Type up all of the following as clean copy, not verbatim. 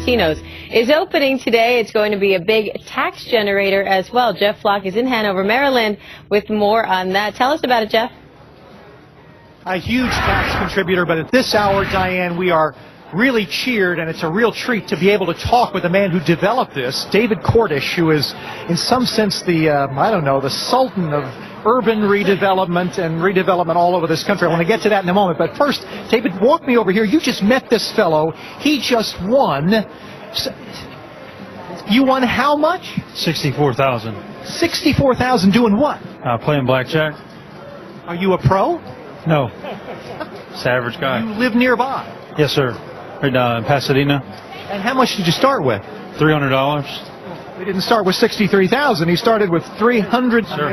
casinos is opening today. It's going to be a big tax generator as well. Jeff Flock is in Hanover, Maryland, with more on that. Tell us about it, Jeff. A huge tax contributor, but at this hour, Diane, we are really cheered, and it's a real treat to be able to talk with the man who developed this, David Cordish, who is, in some sense, the, the sultan of urban redevelopment all over this country. I want to get to that in a moment. But first, David, walk me over here. You just met this fellow. He just won. You won how much? $64,000. $64,000 doing what? Playing blackjack. Are you a pro? No. It's the average guy. You live nearby? Yes, sir. Right in Pasadena. And how much did you start with? $300. He didn't start with $63,000. He started with $300. Sure.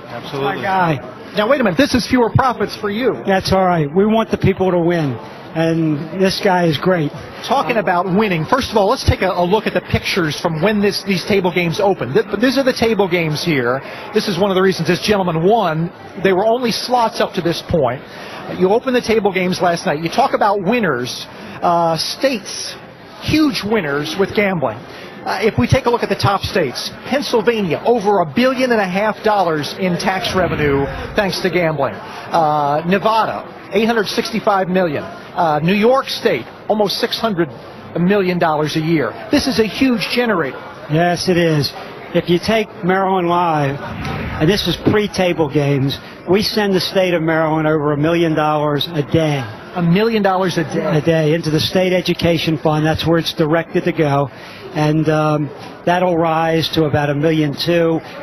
Absolutely. My guy. Now, wait a minute. This is fewer profits for you. That's all right. We want the people to win, and this guy is great. Talking about winning, first of all, let's take a look at the pictures from when these table games opened. These are the table games here. This is one of the reasons this gentleman won. They were only slots up to this point. You opened the table games last night. You talk about winners, states, huge winners with gambling. If we take a look at the top states, Pennsylvania, over $1.5 billion in tax revenue thanks to gambling. Nevada, $865 million. New York State, almost $600 million a year. This is a huge generator. Yes, it is. If you take Maryland Live, and this is pre-table games, we send the state of Maryland over $1 million a day. $1 million a day? A day into the state education fund. That's where it's directed to go. And that'll rise to about $1.2 million.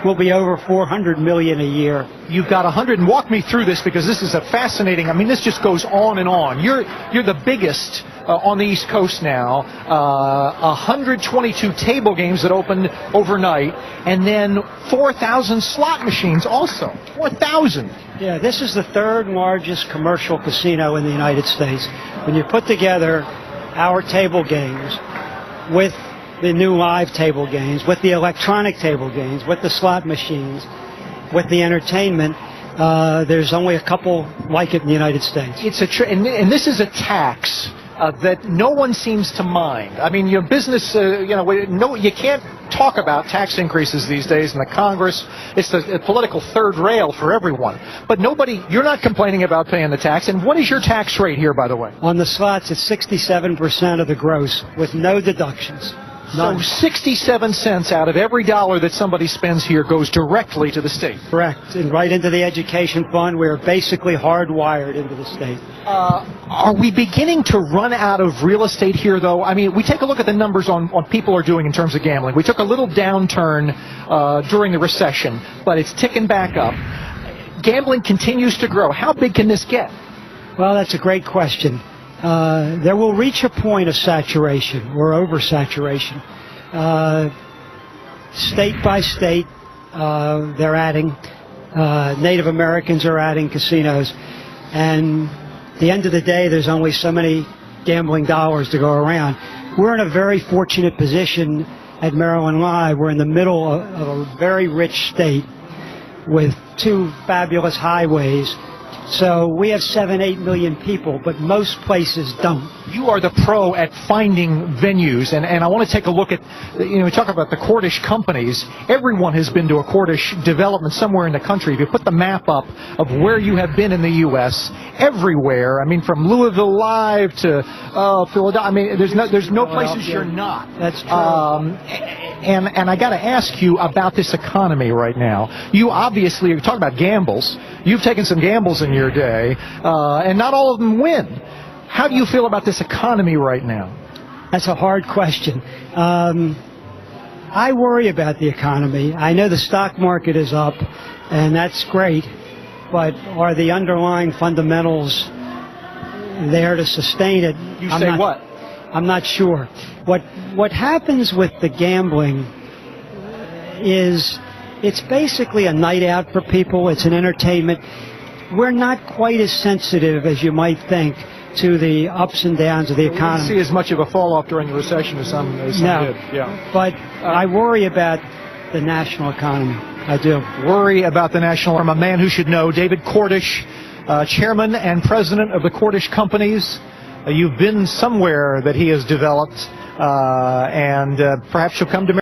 We'll be over $400 million a year. You've got 100, and walk me through this because this is a fascinating. I mean, this just goes on and on. You're the biggest on the East Coast now. 122 table games that opened overnight, and then 4,000 slot machines also. 4,000. Yeah, this is the third largest commercial casino in the United States. When you put together our table games with the new live table games, with the electronic table games, with the slot machines, with the entertainment, there's only a couple like it in the United States. It's and this is a tax that no one seems to mind. I mean, your business, you can't talk about tax increases these days in the Congress. It's the political third rail for everyone. But you're not complaining about paying the tax. And what is your tax rate here, by the way? On the slots, it's 67% of the gross with no deductions. So 67 cents out of every dollar that somebody spends here goes directly to the state. Correct. And right into the education fund. We're basically hardwired into the state. Are we beginning to run out of real estate here, though? I mean, we take a look at the numbers on what people are doing in terms of gambling. We took a little downturn during the recession, but it's ticking back up. Gambling continues to grow. How big can this get? Well, that's a great question. There will reach a point of saturation or oversaturation. State by state, they're adding. Native Americans are adding casinos. And at the end of the day, there's only so many gambling dollars to go around. We're in a very fortunate position at Maryland Live. We're in the middle of a very rich state with two fabulous highways. So we have 7-8 million people, but most places don't. You are the pro at finding venues, and I want to take a look at, we talk about the Cordish companies. Everyone has been to a Cordish development somewhere in the country. If you put the map up of where you have been in the U.S., everywhere, I mean, from Louisville Live to Philadelphia, I mean, there's no places you're not. That's true. And I got to ask you about this economy right now. You obviously, you're talking about gambles. You've taken some gambles in your day, and not all of them win. How do you feel about this economy right now? That's a hard question. I worry about the economy. I know the stock market is up, and that's great, but are the underlying fundamentals there to sustain it? You say what? I'm not sure. What happens with the gambling is it's basically a night out for people. It's an entertainment. We're not quite as sensitive as you might think to the ups and downs of the economy. We didn't see as much of a fall-off during the recession as some did. Yeah. But I worry about the national economy. I do. Worry about the national economy. A man who should know, David Cordish, chairman and president of the Cordish Companies. you've been somewhere that he has developed, and perhaps you'll come to